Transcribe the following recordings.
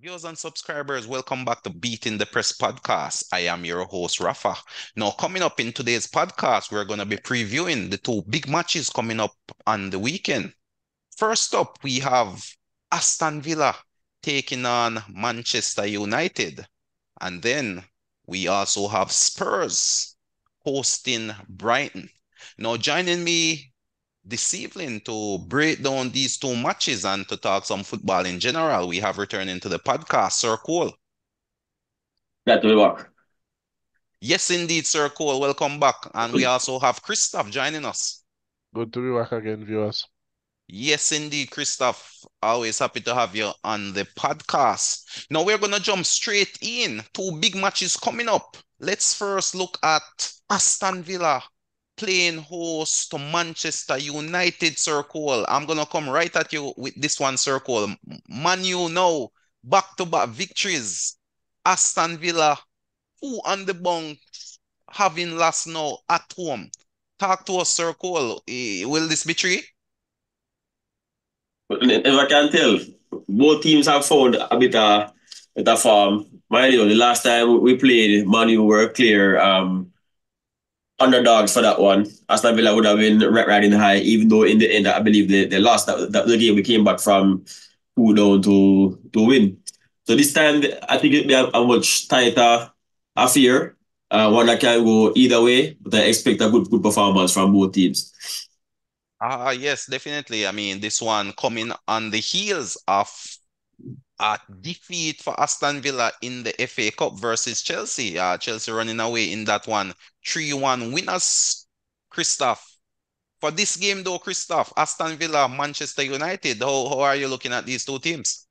Viewers and subscribers, welcome back to Beating the Press podcast. I am your host, Rafa. Now, coming up in today's podcast, we're going to be previewing the two big matches coming up on the weekend. First up, we have Aston Villa taking on Manchester United. And then we also have Spurs hosting Brighton. Now, joining me this evening to break down these two matches and to talk some football in general, we have returning to the podcast, Sir Cole. Glad to be back. Yes, indeed, Sir Cole. Welcome back. And we also have Christophe joining us. Good to be back again, viewers. Yes, indeed, Christophe. Always happy to have you on the podcast. Now we're going to jump straight in. Two big matches coming up. Let's first look at Aston Villa playing host to Manchester United, Sir Cole. I'm going to come right at you with this one, Sir Cole. Man U now, back-to-back victories. Aston Villa, who on the bunk, having lost now at home. Talk to us, Sir Cole. Will this be true? If I can tell, both teams have found a bit of form. Mind you, the last time we played, Man U were clear underdogs for that one. Aston Villa would have been riding high, even though in the end, I believe they lost the game. We came back from 2 down to win. So this time, I think it'll be a much tighter affair. One that can go either way, but I expect a good performance from both teams. Yes, definitely. I mean, this one coming on the heels of a defeat for Aston Villa in the FA Cup versus Chelsea. Chelsea running away in that one. 3-1 winners, Christophe. For this game though, Christophe, Aston Villa, Manchester United, how are you looking at these two teams?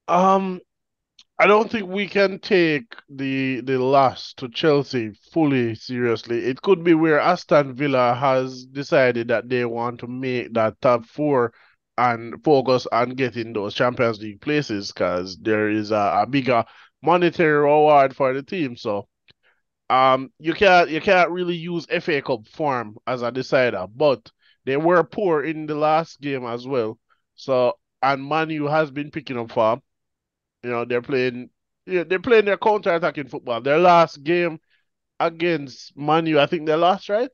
I don't think we can take the loss to Chelsea fully seriously. It could be where Aston Villa has decided that they want to make that top four and focus on getting those Champions League places because there is a bigger monetary reward for the team. So you can't really use FA Cup form as a decider, but they were poor in the last game as well. So and Man U has been picking up form. They're playing, they're playing their counter-attacking football. Their last game against Man U, I think they lost, right?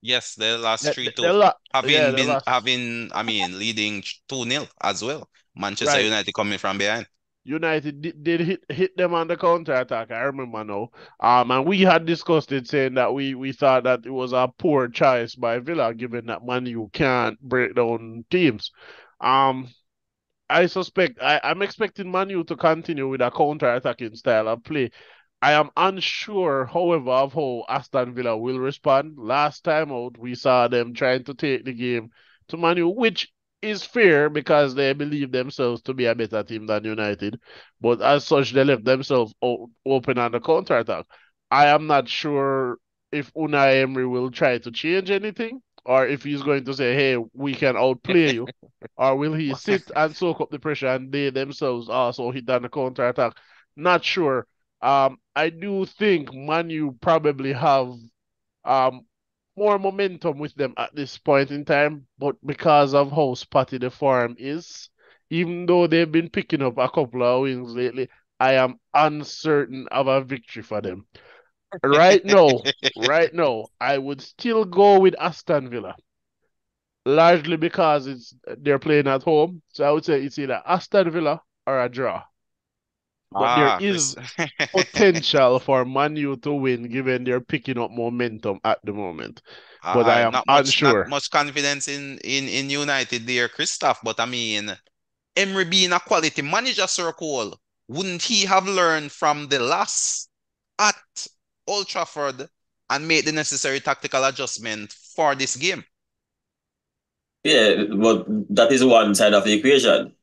Yes, the last They, three they, two they lost. Yeah, having they been lost. leading 2-0 as well. Manchester Right. United coming from behind. United did hit them on the counter attack. I remember now. And we had discussed it, saying that we thought that it was a poor choice by Villa, given that Man U can't break down teams. Um, I'm expecting Man U to continue with a counter-attacking style of play. I am unsure, however, of how Aston Villa will respond. Last time out, we saw them trying to take the game to Man U, which is fair because they believe themselves to be a better team than United. But as such, they left themselves open on the counter-attack. I am not sure if Unai Emery will try to change anything or if he's going to say, hey, we can outplay you. Or will he sit and soak up the pressure and they themselves also hit on the counter attack? Not sure. I do think Man U probably have um more momentum with them at this point in time, but because of how spotty the form is, even though they've been picking up a couple of wins lately, I am uncertain of a victory for them. Right now, right now, I would still go with Aston Villa largely because they're playing at home. So I would say it's either Aston Villa or a draw. But there Chris. is potential for Man U to win given they're picking up momentum at the moment. But I am Not unsure. much confidence in United there, Christoph. But I mean, Emery being a quality manager, Sir Cole, wouldn't he have learned from the loss at Old Trafford and made the necessary tactical adjustment for this game? Yeah, but that is one side of the equation.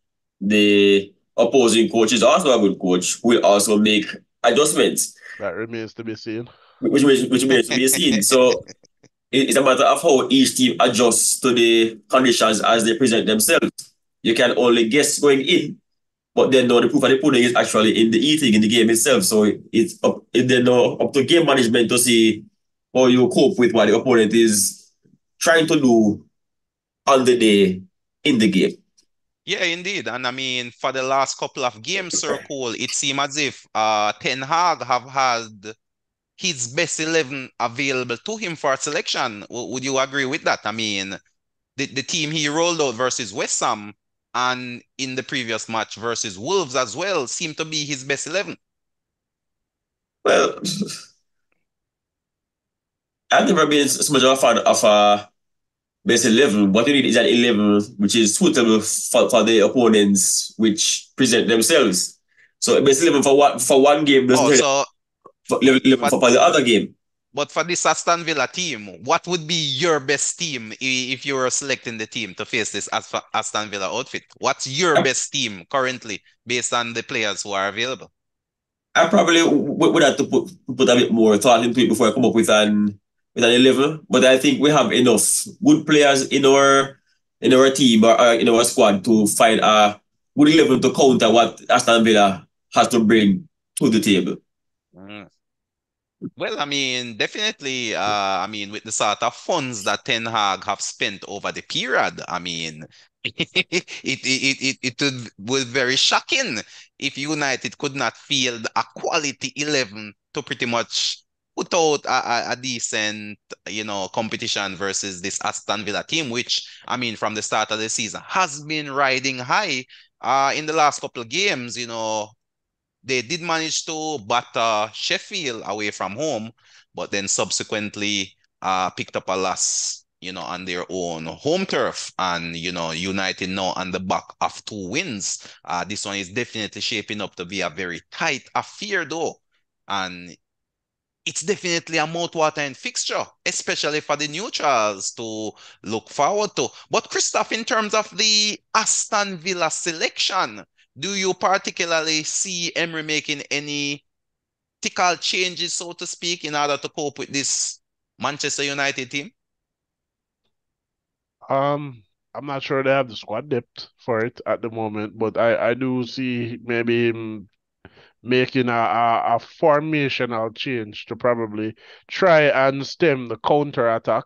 The opposing coach is also a good coach who will also make adjustments, That remains to be seen. which remains to be seen. So it's a matter of how each team adjusts to the conditions as they present themselves. You can only guess going in, but then no, the proof of the pudding is actually in the eating in the game itself. So up to game management to see how you cope with what the opponent is trying to do on the day in the game. Yeah, indeed. And I mean, for the last couple of games, Sir Cole, it seemed as if Ten Hag have had his best 11 available to him for selection. Would you agree with that? I mean, the team he rolled out versus West Ham and in the previous match versus Wolves as well seemed to be his best 11. Well, I've never been so much of a fan of a best 11. What you need is an 11 which is suitable for the opponents which present themselves. So best 11 for one game doesn't Oh, really so 11 for for the other game. but for this Aston Villa team, what would be your best team if you were selecting the team to face this Aston Villa outfit? What's your I, best team currently based on the players who are available? I probably would have to put a bit more thought into it before I come up with an 11. But I think we have enough good players in our team or in our squad to find a good 11 to counter what Aston Villa has to bring to the table. Mm. Well, I mean, definitely, I mean, with the sort of funds that Ten Hag have spent over the period, I mean, it would very shocking if United could not field a quality 11 to pretty much put out a decent, competition versus this Aston Villa team, which, I mean, from the start of the season has been riding high. In the last couple of games, they did manage to batter Sheffield away from home, but then subsequently picked up a loss, on their own home turf. And, United now on the back of 2 wins. This one is definitely shaping up to be a very tight affair, though. And it's definitely a mouth-watering fixture, especially for the neutrals to look forward to. But Christoph, in terms of the Aston Villa selection, do you particularly see Emery making any tactical changes, so to speak, in order to cope with this Manchester United team? Um, I'm not sure they have the squad depth for it at the moment, but I do see maybe him making a formational change to probably try and stem the counter attack.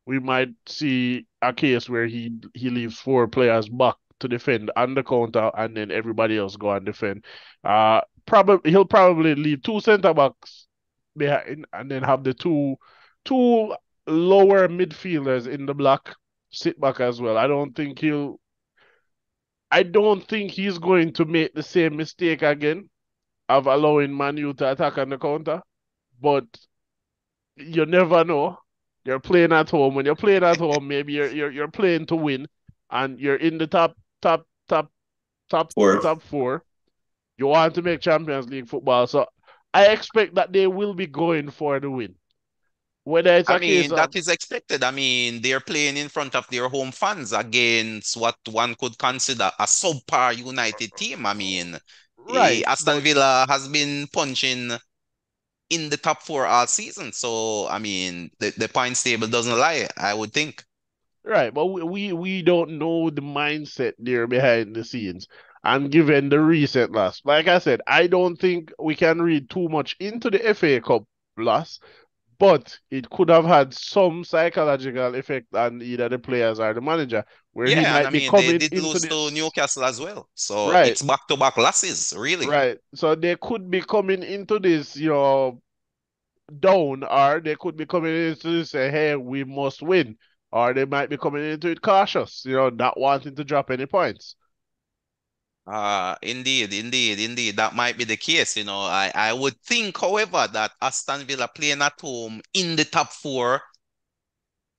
We might see a case where he leaves 4 players back to defend on the counter, and then everybody else go and defend. Probably he'll probably leave 2 centre backs behind, and then have the two lower midfielders in the block sit back as well. I don't think he's going to make the same mistake again of allowing Man Utd to attack on the counter, but you never know. You're playing at home. When you're playing at home, maybe you're playing to win, and you're in the top Or top 4. You want to make Champions League football, so I expect that they will be going for the win. Whether it's I a case mean, that of is expected. I mean, they're playing in front of their home fans against what one could consider a subpar United team. I mean, right, Aston but Villa has been punching in the top 4 all season. So, I mean, the points table doesn't lie, I would think. right, but we don't know the mindset there behind the scenes. And given the recent loss, like I said, I don't think we can read too much into the FA Cup loss, but it could have had some psychological effect on either the players or the manager, where he Yeah, and I might be mean, they coming did into lose to this. Newcastle as well. So Right, it's back-to-back losses, really. right. So they could be coming into this, down, or they could be coming into this say, hey, we must win. Or they might be coming into it cautious, not wanting to drop any points. Indeed. That might be the case. I would think, however, that Aston Villa playing at home in the top 4,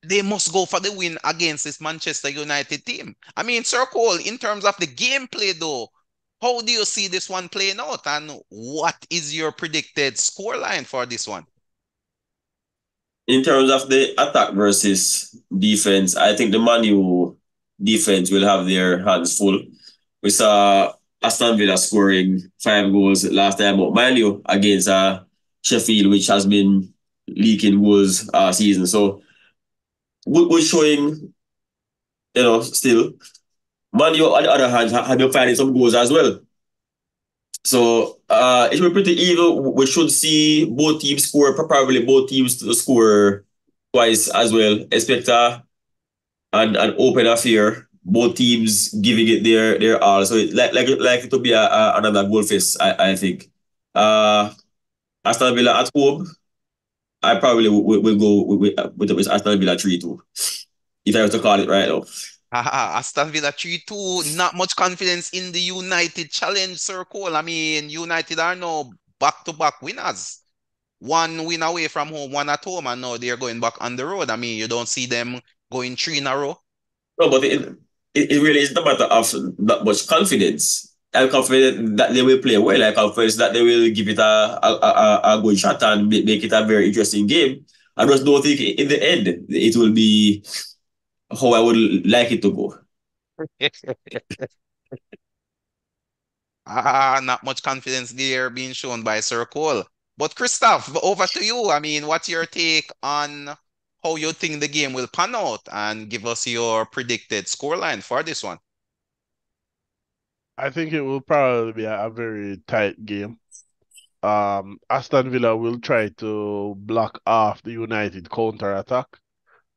they must go for the win against this Manchester United team. I mean, Sir Cole, in terms of the gameplay, though, how do you see this one playing out, and what is your predicted scoreline for this one? in terms of the attack versus defense, I think the Man U defense will have their hands full. We saw Aston Villa scoring 5 goals last time, but Man U against Sheffield, which has been leaking goals season. So we're showing, still. Man U, on the other hand, have been finding some goals as well. So it will be pretty even. We should see both teams score, probably both teams to score twice as well. Expect an open affair. both teams giving it their all. So like it to be another goal fest, I think. Uh, Aston Villa at home, I probably will go with Aston Villa 3-2, if I were to call it right now. Aston Villa 3-2. Not much confidence in the United challenge, Sir Cole. I mean, United are now back-to-back winners. One win away from home, one at home, and now they're going back on the road. I mean, you don't see them going three in a row. No, but it really is a matter of that much confidence. I'm confident that they will play well. I'm confident that they will give it a good shot and make it a very interesting game. I just don't think in the end it will be how I would like it to go. Not much confidence there being shown by Sir Cole. But Christoph, over to you. I mean, what's your take on how you think the game will pan out and give us your predicted scoreline for this one? I think it will probably be a very tight game. Aston Villa will try to block off the United counter-attack.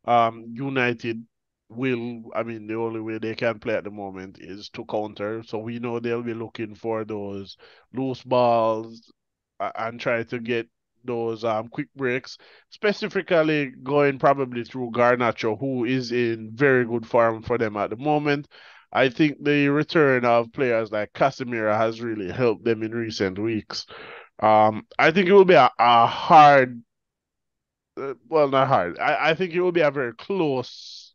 United I mean, the only way they can play at the moment is to counter. So we know they'll be looking for those loose balls and try to get those quick breaks, specifically going probably through Garnacho, who is in very good form for them at the moment. I think the return of players like Casemiro has really helped them in recent weeks. I think it will be a hard well, not hard. I think it will be a very close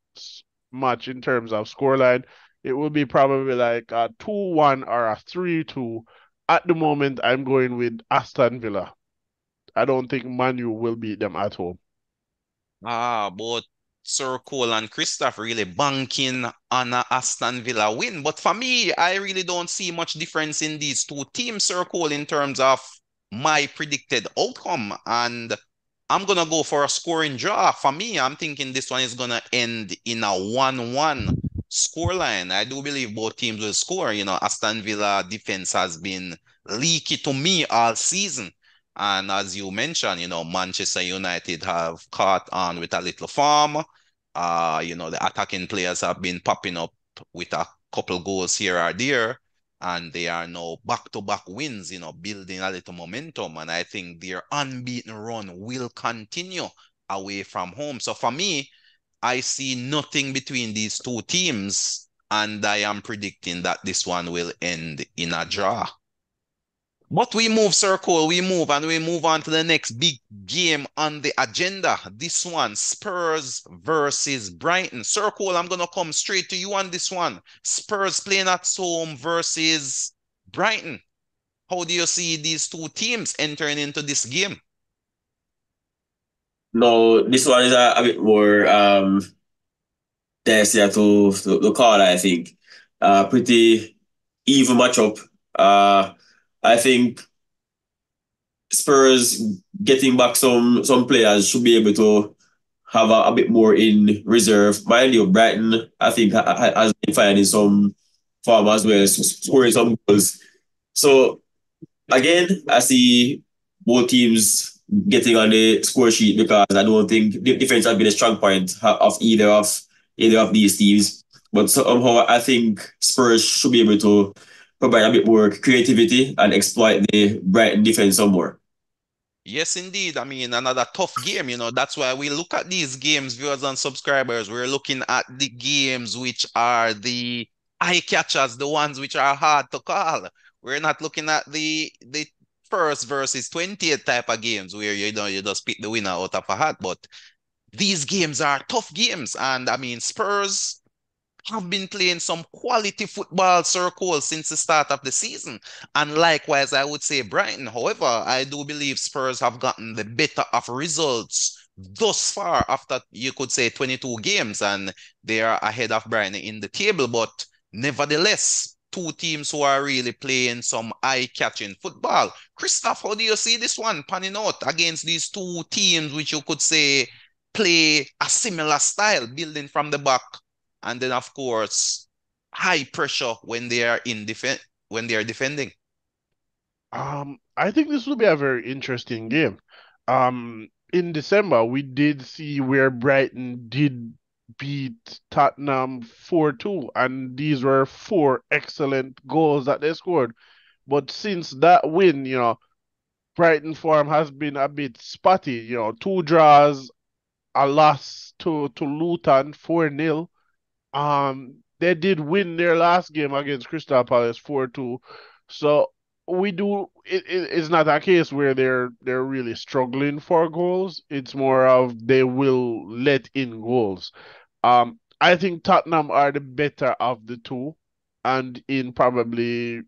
match in terms of scoreline. It will be probably like a 2-1 or a 3-2. At the moment, I'm going with Aston Villa. I don't think Man U will beat them at home. Both Sir Cole and Christoph really banking on a Aston Villa win. But for me, I really don't see much difference in these two teams, Sir Cole, in terms of my predicted outcome. And I'm gonna go for a scoring draw. For me, I'm thinking this one is gonna end in a 1-1 scoreline. I do believe both teams will score. You know, Aston Villa defense has been leaky to me all season. And as you mentioned, you know, Manchester United have caught on with a little form. You know, the attacking players have been popping up with a couple goals here or there, and they are now back-to-back wins, you know, building a little momentum. And I think their unbeaten run will continue away from home. So for me, I see nothing between these two teams, and I am predicting that this one will end in a draw. But we move, Circle, we move, and we move on to the next big game on the agenda. This one, Spurs versus Brighton. Circle, I'm going to come straight to you on this one. Spurs playing at home versus Brighton. How do you see these two teams entering into this game? No, this one is a bit more easier to call, I think. Pretty even matchup. I think Spurs getting back some players should be able to have a bit more in reserve. Mind you, Brighton, I think, has been finding some form as well, scoring some goals. So again, I see both teams getting on the score sheet because I don't think the defense has been a strong point of either of these teams. But somehow I think Spurs should be able to provide a bit more creativity and exploit the Brighton defense some more. Yes, indeed. I mean, another tough game, you know. That's why we look at these games, viewers and subscribers. We're looking at the games which are the eye catchers, the ones which are hard to call. We're not looking at the first versus 20th type of games where you know you just pick the winner out of a hat. But these games are tough games. And I mean, Spurs have been playing some quality football, Circle, since the start of the season. And likewise, I would say Brighton. However, I do believe Spurs have gotten the better of results thus far after, you could say, 22 games, and they are ahead of Brighton in the table. But nevertheless, two teams who are really playing some eye-catching football. Christoph, how do you see this one panning out against these two teams, which you could say play a similar style, building from the back, and then of course high pressure when they are in defense when they are defending? I think this will be a very interesting game. In December, we did see where Brighton did beat Tottenham 4-2, and these were four excellent goals that they scored. But since that win, Brighton form has been a bit spotty. Two draws, a loss to Luton 4-0. They did win their last game against Crystal Palace 4-2. So it's not a case where they're really struggling for goals. It's more of they will let in goals. I think Tottenham are the better of the two, and in probably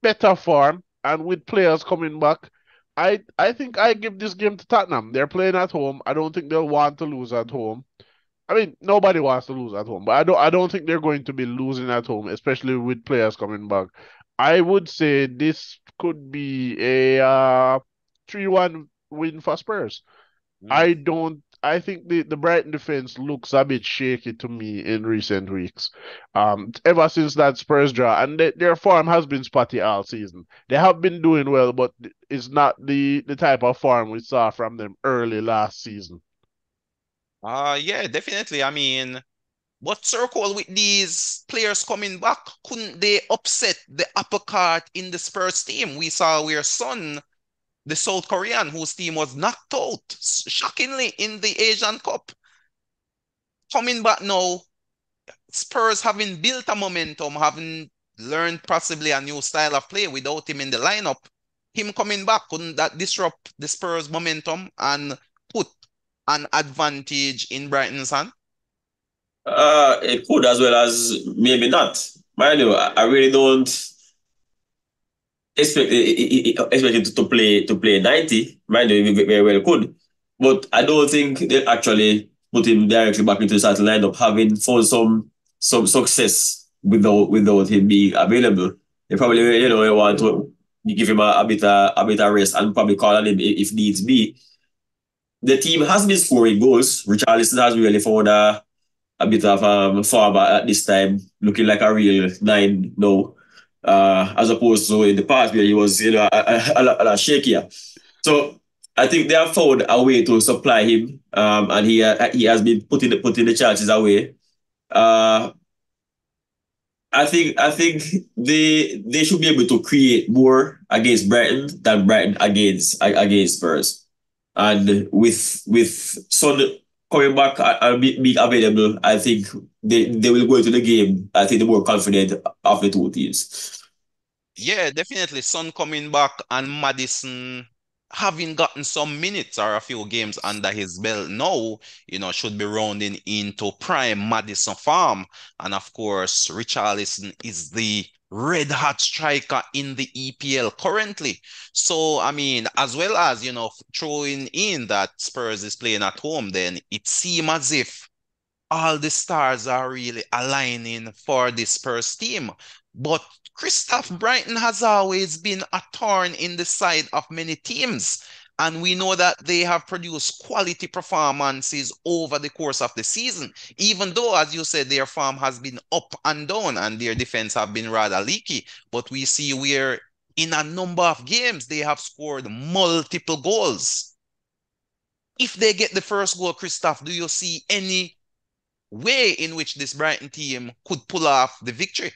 better form, and with players coming back, I think I give this game to Tottenham. They're playing at home. I don't think they'll want to lose at home. I mean, nobody wants to lose at home, but I don't think they're going to be losing at home, especially with players coming back. I would say this could be a 3-1 win for Spurs. Mm. I think the Brighton defense looks a bit shaky to me in recent weeks. Ever since that Spurs draw, and their form has been spotty all season. They have been doing well, but it's not the type of form we saw from them early last season. Yeah, definitely. I mean, but Circle with these players coming back, couldn't they upset the upper card in the Spurs team? We saw where Son, the South Korean, whose team was knocked out, shockingly, in the Asian Cup, coming back now. Spurs having built a momentum, having learned possibly a new style of play without him in the lineup. Him coming back, couldn't that disrupt the Spurs momentum and put an advantage in Brighton's hand? It could as well as maybe not. Mind you, I really don't expect him to play 90. Mind you, he very well could. But I don't think they actually put him directly back into the starting lineup, having found some success without him being available. They probably want to give him a bit of rest and probably call on him if needs be. The team has been scoring goals. Richarlison has really found a bit of form at this time, looking like a real nine now, as opposed to in the past where he was a lot shakier. So I think they have found a way to supply him, and he has been putting the chances away. Uh, I think they should be able to create more against Brighton than Brighton against Spurs. And with Son coming back and being available, I think they will go into the game. I think the more confident of the two teams. Yeah, definitely. Son coming back and Madison having gotten some minutes or a few games under his belt now, should be rounding into prime Madison farm. And of course, Richarlison is the red hot striker in the EPL currently. So, I mean, as well as, throwing in that Spurs is playing at home, then it seems as if all the stars are really aligning for this Spurs team. But Christoph, Brighton has always been a thorn in the side of many teams. And we know that they have produced quality performances over the course of the season, even though, as you said, their form has been up and down and their defense have been rather leaky. But we see where in a number of games they have scored multiple goals. If they get the first goal, Christoph, do you see any way in which this Brighton team could pull off the victory?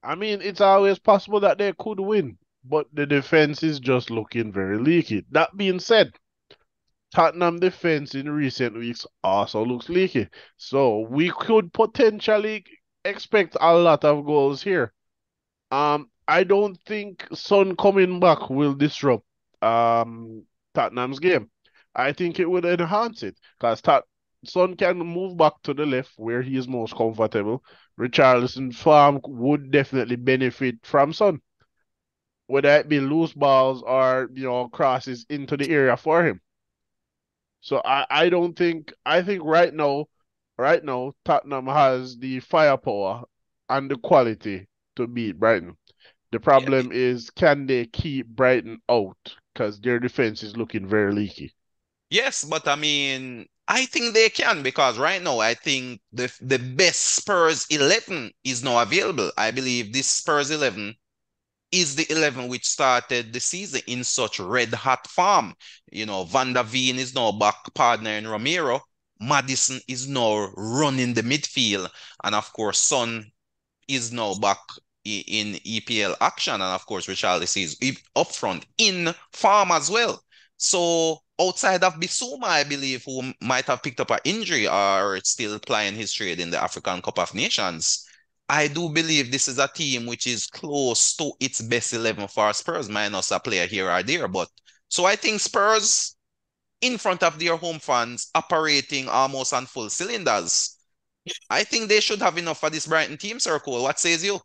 I mean, it's always possible that they could win, but the defense is just looking very leaky. That being said, Tottenham defense in recent weeks also looks leaky. So we could potentially expect a lot of goals here. I don't think Son coming back will disrupt Tottenham's game. I think it would enhance it because Son can move back to the left where he is most comfortable. Richarlison's farm would definitely benefit from Son, whether it be loose balls or crosses into the area for him. So I don't think I think right now Tottenham has the firepower and the quality to beat Brighton. The Yeah. problem is, can they keep Brighton out? Because their defense is looking very leaky. Yes, but I mean, I think they can because right now I think the best Spurs 11 is now available. I believe this Spurs 11 is the 11 which started the season in such red hot form. Van der Veen is now back partnering Romero. Maddison is now running the midfield, and of course, Son is now back in EPL action, and of course, Richarlison is up front in form as well. So outside of Bissouma, I believe, who might have picked up an injury or still plying his trade in the African Cup of Nations, I do believe this is a team which is close to its best 11 for Spurs, minus a player here or there. But so I think Spurs in front of their home fans operating almost on full cylinders. I think they should have enough for this Brighton team, Sir Cole. What says you?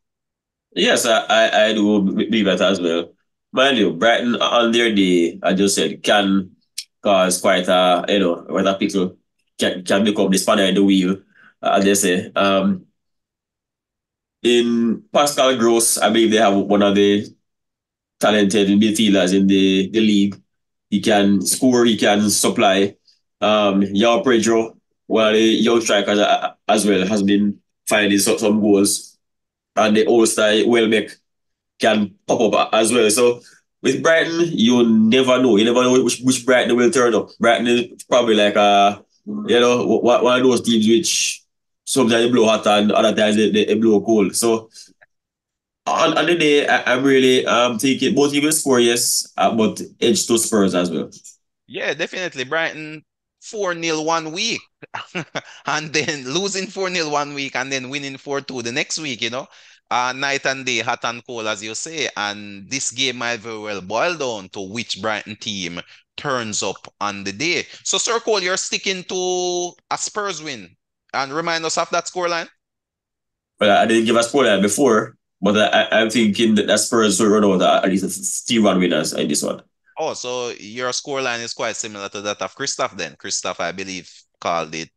Yes, I do believe that as well. Mind you, Brighton on their day, I just said, can cause quite a, quite a pickle, can become the spanner in the wheel, as they say. In Pascal Gross, I believe they have one of the talented midfielders in the league. He can score, he can supply. Yao Pedro, one of the young strikers as well, has been finding some goals. And the old style Welbeck can pop up as well. So with Brighton, you never know. You never know which Brighton will turn up. Brighton is probably like one of those teams which sometimes they blow hot and other times they blow cold. So on the day, I'm really thinking both teams will score, yes, but edge to Spurs as well. Yeah, definitely. Brighton 4-0 one week and then losing 4-0 one week and then winning 4-2 the next week, night and day, hot and cold, as you say. And this game might very well boil down to which Brighton team turns up on the day. So, Sir Cole, you're sticking to a Spurs win. And remind us of that scoreline. Well, I didn't give a spoiler before, but I'm thinking that Spurs will run out at least 3-1 winners in this one. Oh, so your scoreline is quite similar to that of Christophe then. Christophe, I believe, called it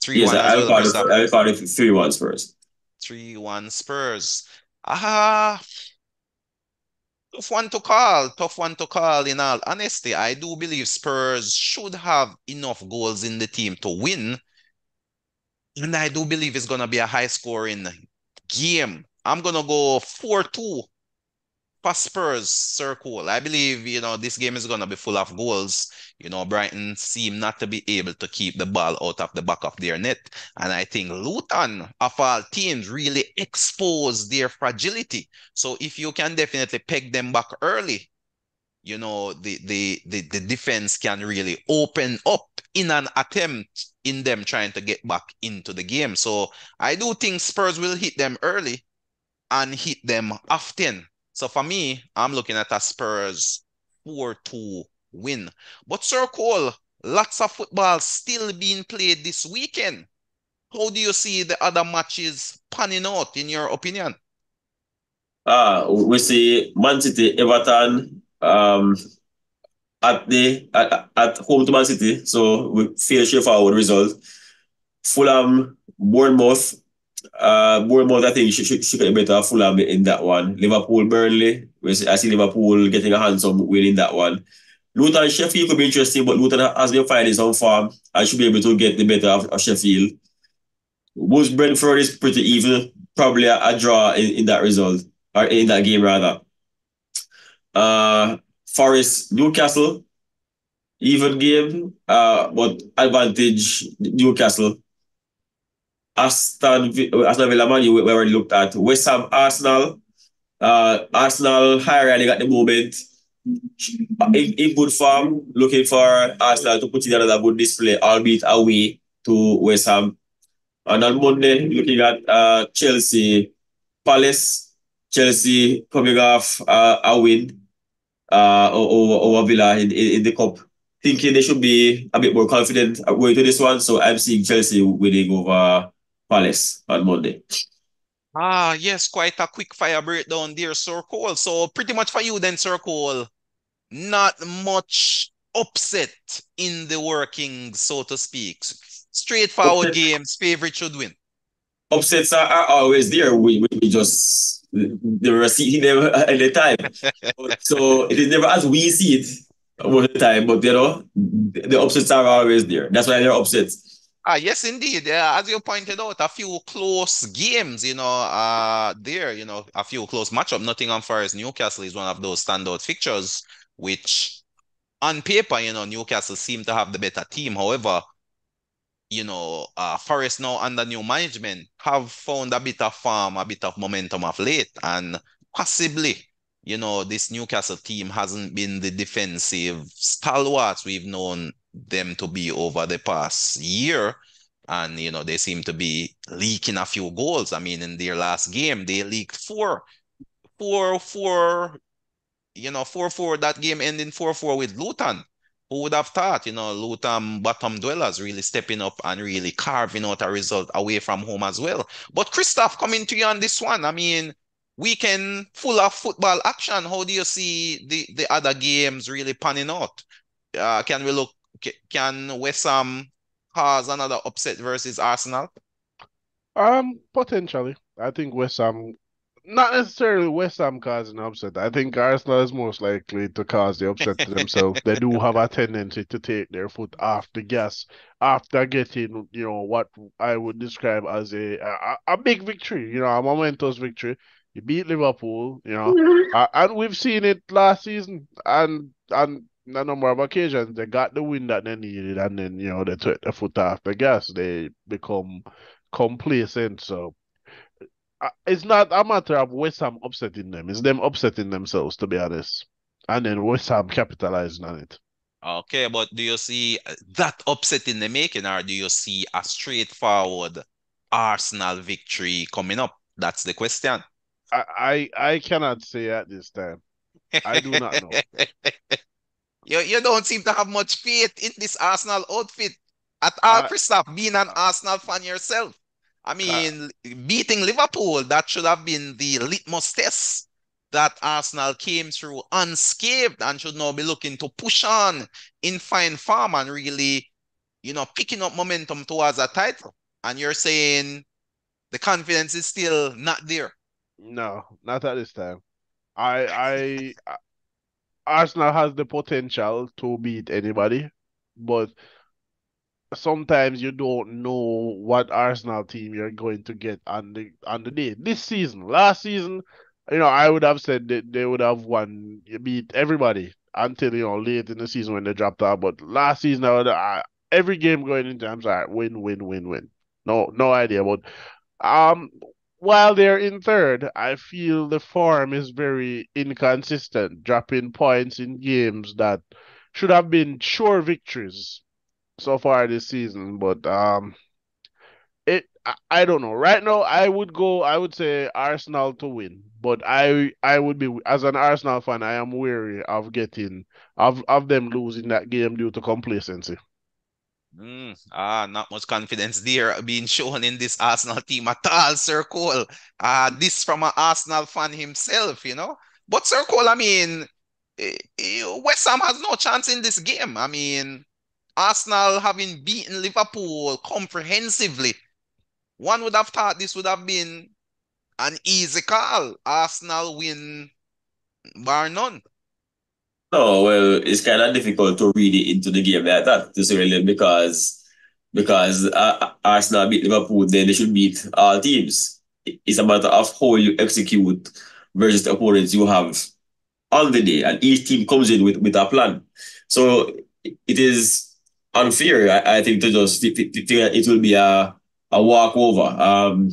3-1 Yes, as well, Christophe. I call it 3-1 Spurs. 3-1 Spurs. Ah, tough one to call. Tough one to call, in all honesty. I do believe Spurs should have enough goals in the team to win. And I do believe it's going to be a high scoring game. I'm going to go 4-2 for Spurs, Sir Cole. I believe, this game is going to be full of goals. Brighton seem not to be able to keep the ball out of the back of their net. And I think Luton, of all teams, really expose their fragility. So if you can definitely peg them back early, the defense can really open up in an attempt in them trying to get back into the game. So I do think Spurs will hit them early and hit them often. So for me, I'm looking at a Spurs 4-2 win. But Sir Cole, lots of football still being played this weekend. How do you see the other matches panning out, in your opinion? We see Man City, Everton, at home to Man City, so we feel straightforward result. Fulham, Bournemouth. Bournemouth, I think, should get better Fulham in that one. Liverpool, Burnley. I see Liverpool getting a handsome win in that one. Luton, Sheffield could be interesting, but Luton has been finding some form. I should be able to get the better of Sheffield. Wolves, Brentford is pretty even. Probably a draw in that result, or in that game rather. Forest, Newcastle, even game, but advantage Newcastle. Aston Villa, Man Utd, we already looked at. West Ham, Arsenal. Arsenal high riding at the moment. In good form, looking for Arsenal to put in another good display, albeit away to West Ham. And on Monday, looking at Chelsea, Palace. Chelsea coming off a win over Villa in the cup. Thinking they should be a bit more confident going to this one. So I'm seeing Chelsea winning over Palace on Monday. Yes, quite a quick fire breakdown there, Sir Cole. So pretty much for you then, Sir Cole, not much upset in the workings, so to speak. Straightforward games, favorite should win. Upsets are always there. We just never see them at the time. So it is never as we see it most of the time, but the upsets are always there. That's why they're upsets. Yes, indeed. As you pointed out, a few close games, a few close matchups. Nottingham Forest, Newcastle is one of those standout fixtures, which on paper, Newcastle seem to have the better team. However, Forest now under new management have found a bit of form, a bit of momentum of late, and possibly, this Newcastle team hasn't been the defensive stalwarts we've known them to be over the past year. And, they seem to be leaking a few goals. I mean, in their last game, they leaked four, four, 4-4, that game ending 4-4 with Luton. Who would have thought, Luton bottom dwellers really stepping up and really carving out a result away from home as well. But Christoph, coming to you on this one, I mean, weekend full of football action. How do you see the other games really panning out? Can West Ham cause another upset versus Arsenal? Potentially. I think West Ham, not necessarily West Ham causing upset. I think Arsenal is most likely to cause the upset to themselves. They do have a tendency to take their foot off the gas after getting, what I would describe as a big victory, a momentous victory. You beat Liverpool, and we've seen it last season, and a number of occasions they got the win that they needed, and then they took their foot off the gas. They become complacent. So it's not a matter of West Ham upsetting them. It's them upsetting themselves, to be honest. And then West Ham capitalizing on it. Okay, but do you see that upset in the making, or do you see a straightforward Arsenal victory coming up? That's the question. I cannot say at this time. I do not know. You don't seem to have much faith in this Arsenal outfit at all, I, Christoph, being an Arsenal fan yourself. I I mean, beating Liverpool, that should have been the litmus test that Arsenal came through unscathed and should now be looking to push on in fine form and really, picking up momentum towards a title. And you're saying the confidence is still not there. no, not at this time. I Arsenal has the potential to beat anybody, but sometimes you don't know what Arsenal team you're going to get on the day. This season, last season, I would have said that they would have won, you beat everybody until late in the season when they dropped out. But last season, every game going into, I'm sorry, win, win, win, win. No idea. But um, while they're in third, I feel the form is very inconsistent, dropping points in games that should have been sure victories so far this season, but I don't know. Right now, I would say Arsenal to win, but I would be, as an Arsenal fan, I am wary of of them losing that game due to complacency. Not much confidence there being shown in this Arsenal team at all, Sir Cole. This from an Arsenal fan himself. But Sir Cole, I mean, West Ham has no chance in this game. I mean, Arsenal having beaten Liverpool comprehensively, one would have thought this would have been an easy call. Arsenal win bar none. No, well, it's kind of difficult to read it into the game like that, to say really, because Arsenal beat Liverpool, then they should beat all teams. It's a matter of how you execute versus the opponents you have on the day, and each team comes in with a plan. So it is unfair, I think, to just think that it will be a walkover.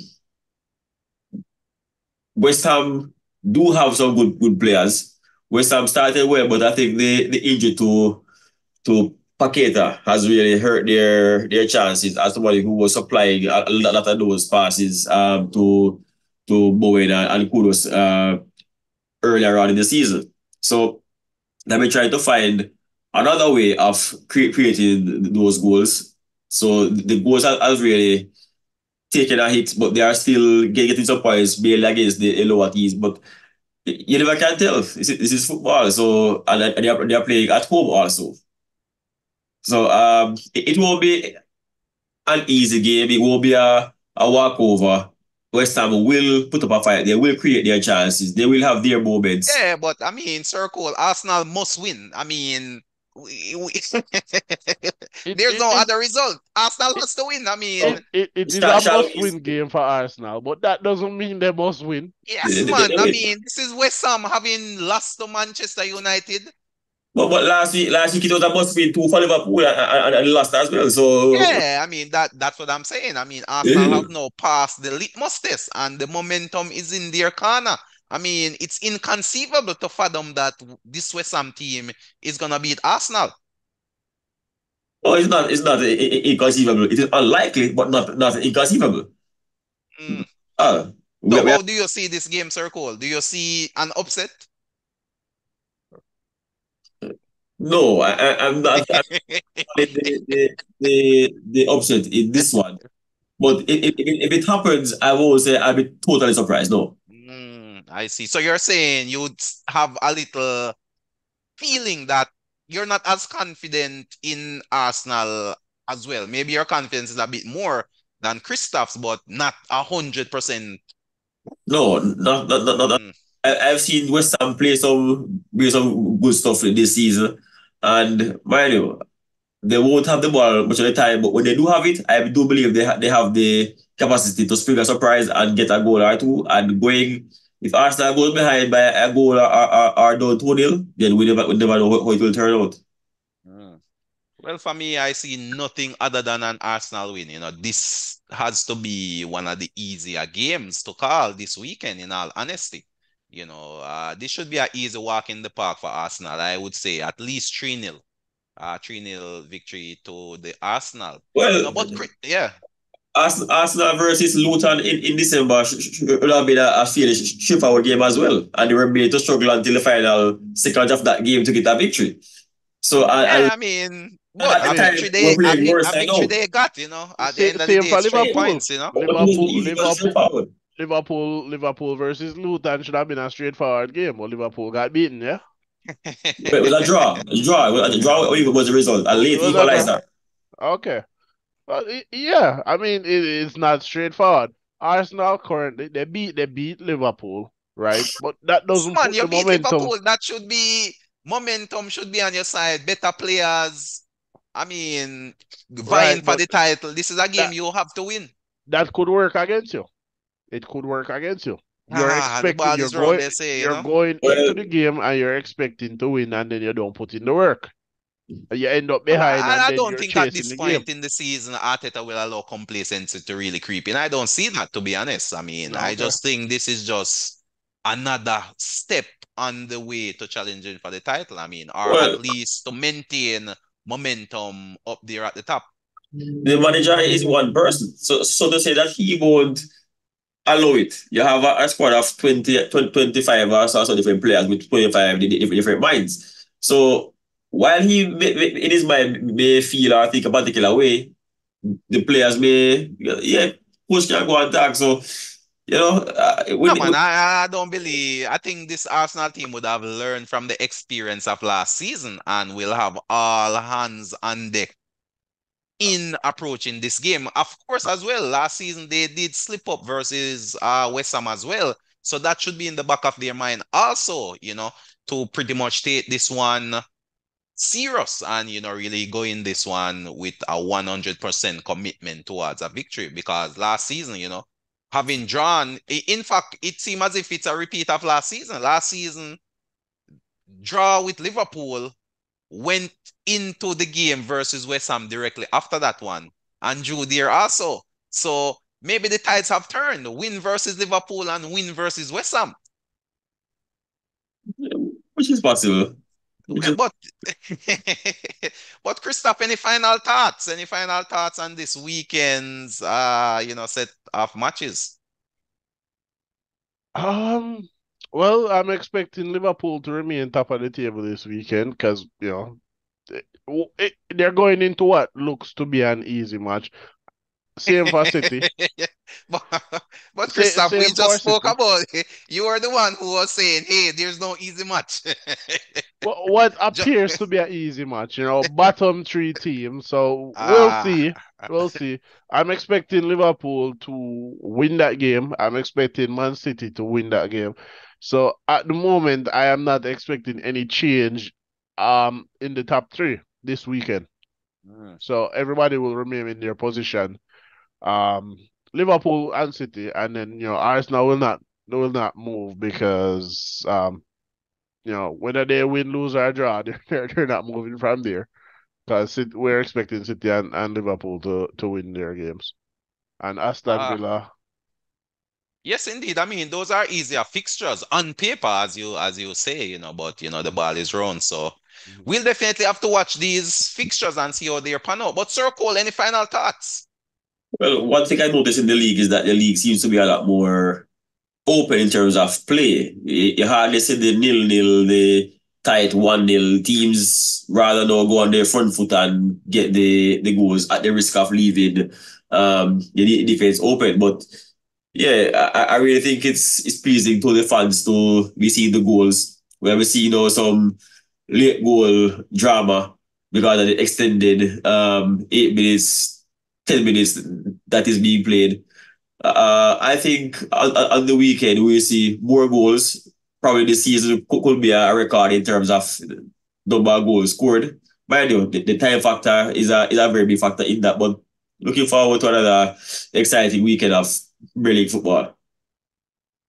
West Ham do have some good players. West Ham started well, but I think the injury to Paqueta has really hurt their chances as somebody who was supplying a lot of those passes to Bowen and Kudos earlier on in the season. So they've been trying to find another way of creating those goals. So the goals has really taken a hit, but they are still getting some points barely against the lower teams. But you never can tell. This is football, so and they are playing at home also. So it won't be an easy game. It won't be a walkover. West Ham will put up a fight. They will create their chances. They will have their moments. Yeah, but I mean, Sir Cole, Arsenal must win. I mean, It there's it no it other result. Arsenal it, has to win. I mean, So it is a shall must-win game for Arsenal, but that doesn't mean they must win. yes, they man. I win. mean, this is West Ham having lost to Manchester United. But last week it was a must-win too for Liverpool and lost as well. So Yeah, I mean that's what I'm saying. I mean, Arsenal yeah. have now passed the litmus test and the momentum is in their corner. I mean, it's inconceivable to fathom that this West Ham team is gonna beat Arsenal. Oh, it's not inconceivable. It is unlikely, but not inconceivable. Mm. Uh, we, So we how do you see this game, Sir Cole? Do you see an upset? no, I'm not. I'm the upset in this one. But if it happens, I will say I'll be totally surprised. No, I see. So you're saying you'd have a little feeling that you're not as confident in Arsenal as well. Maybe your confidence is a bit more than Christoph's, but not 100%. no, not. Mm. I've seen West Ham play some good stuff this season, and mind you, they won't have the ball much of the time. But when they do have it, I do believe they have the capacity to spring a surprise and get a goal or two. And going, if Arsenal goes behind by a goal or down 2-0, then we never know how it will turn out. Mm. Well, for me, I see nothing other than an Arsenal win. This has to be one of the easier games to call this weekend, in all honesty. This should be an easy walk in the park for Arsenal. I would say at least 3-0. 3-0 victory to the Arsenal. Well, But yeah. Arsenal versus Luton in December will have been a fairly straightforward game as well. And they were made to struggle until the final seconds of that game to get a victory. So, Yeah, I mean, at but I the a mean, time, victory we're they a, playing vic- worse, a I victory know. they got, at the end of the same day, for it's three Liverpool. points. But it wasn't Liverpool, easy, it was Liverpool, straightforward. Liverpool versus Luton should have been a straightforward game, but Liverpool got beaten. Yeah, But it was a draw. A draw. A draw was the result. A it late was a draw. equalizer. Okay. Well, yeah, I mean it's not straightforward. Arsenal currently they beat Liverpool, right? But that doesn't Man, put you the beat momentum. Liverpool. That should be momentum should be on your side. Better players. I mean, Right, vying for but the title. This is a game that you have to win. that could work against you. It could work against you. You're The expecting ball is round, they say. you're going into Well, the game and you're expecting to win, and then you don't put in the work. You end up Well, behind, and I then don't you're think at chasing this the game. point in the season, Arteta will allow complacency to really creep in. I don't see that, to be honest. I mean, I Okay. just think this is just another step on the way to challenging for the title. I mean, or at well, least to maintain momentum up there at the top. the manager is one person. So to say that he won't allow it. You have a squad of 25 or so different players with 25 different minds. So while he in his mind may feel or think a particular way, the players may, yeah, push can go and attack. So, No, man, I don't believe. I think this Arsenal team would have learned from the experience of last season and will have all hands on deck in approaching this game. Of course, as well, last season they did slip up versus West Ham as well. So that should be in the back of their mind also, to pretty much take this one serious and, really go in this one with a 100% commitment towards a victory. Because last season, having drawn, in fact, it seemed as if it's a repeat of last season. Last season, draw with Liverpool went into the game versus West Ham directly after that one and drew there also. So maybe the tides have turned. Win versus Liverpool and win versus West Ham. which is possible. Which Well, is, but Christoph, any final thoughts? Any final thoughts on this weekend's set of matches? Um, well, I'm expecting Liverpool to remain top of the table this weekend because they're going into what looks to be an easy match. Same for City. but Christoph, we Same just for spoke City. about it. You are the one who was saying, hey, there's no easy match. What Just, appears to be an easy match, bottom three teams. So we'll ah, see. We'll see. I'm expecting Liverpool to win that game. I'm expecting Man City to win that game. So at the moment, I am not expecting any change in the top three this weekend. mm. So everybody will remain in their position. Um, Liverpool and City, and then Arsenal will not move because whether they win, lose, or draw, they're not moving from there because we're expecting City and Liverpool to win their games. And Aston Uh, Villa, yes, indeed. I mean, those are easier fixtures on paper, as you say, but the ball is round. So mhm. we'll definitely have to watch these fixtures and see how they pan out. But Sir Cole, any final thoughts? Well, one thing I noticed in the league is that the league seems to be a lot more open in terms of play. You hardly see the nil-nil, the tight 1-0 teams rather now go on their front foot and get the goals at the risk of leaving the defense open. But yeah, I really think it's pleasing to the fans to be seeing the goals. Where we see some late goal drama because of the extended 8 minutes, 10 minutes that is being played. I think on the weekend we'll see more goals. Probably this season could be a record in terms of number of goals scored. Mind you, the time factor is a very big factor in that. But looking forward to another exciting weekend of Premier League football.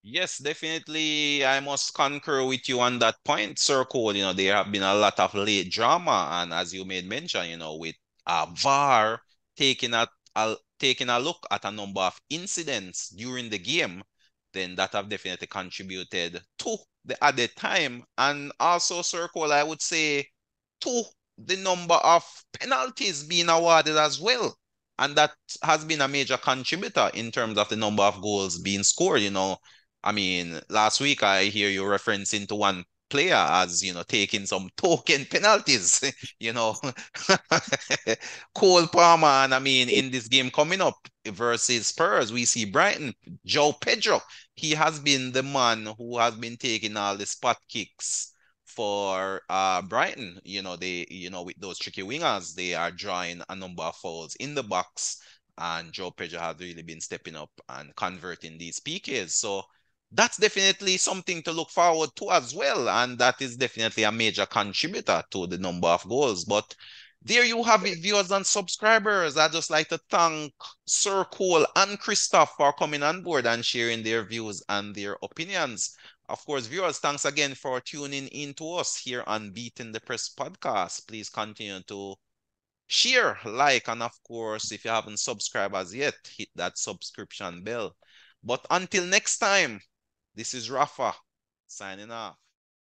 Yes, definitely. I must concur with you on that point, Sir Cole. There have been a lot of late drama, and as you made mention, with VAR taking a look at a number of incidents during the game, then that have definitely contributed to the added time, and also, Sir Cole, I would say to the number of penalties being awarded as well. And that has been a major contributor in terms of the number of goals being scored. I mean, last week I hear you referencing to one player as, taking some token penalties, you know. Cole Palmer, and I mean, in this game coming up versus Spurs, we see Brighton, Joe Pedro. He has been the man who has been taking all the spot kicks for Brighton. With those tricky wingers, they are drawing a number of fouls in the box, and Joe Pedro has really been stepping up and converting these PKs. So that's definitely something to look forward to as well. And that is definitely a major contributor to the number of goals. But there you have it, viewers and subscribers. I'd just like to thank Sir Cole and Christophe for coming on board and sharing their views and their opinions. Of course, viewers, thanks again for tuning in to us here on Beating the Press podcast. Please continue to share, like, and of course, if you haven't subscribed as yet, hit that subscription bell. But until next time, this is Rafa signing off.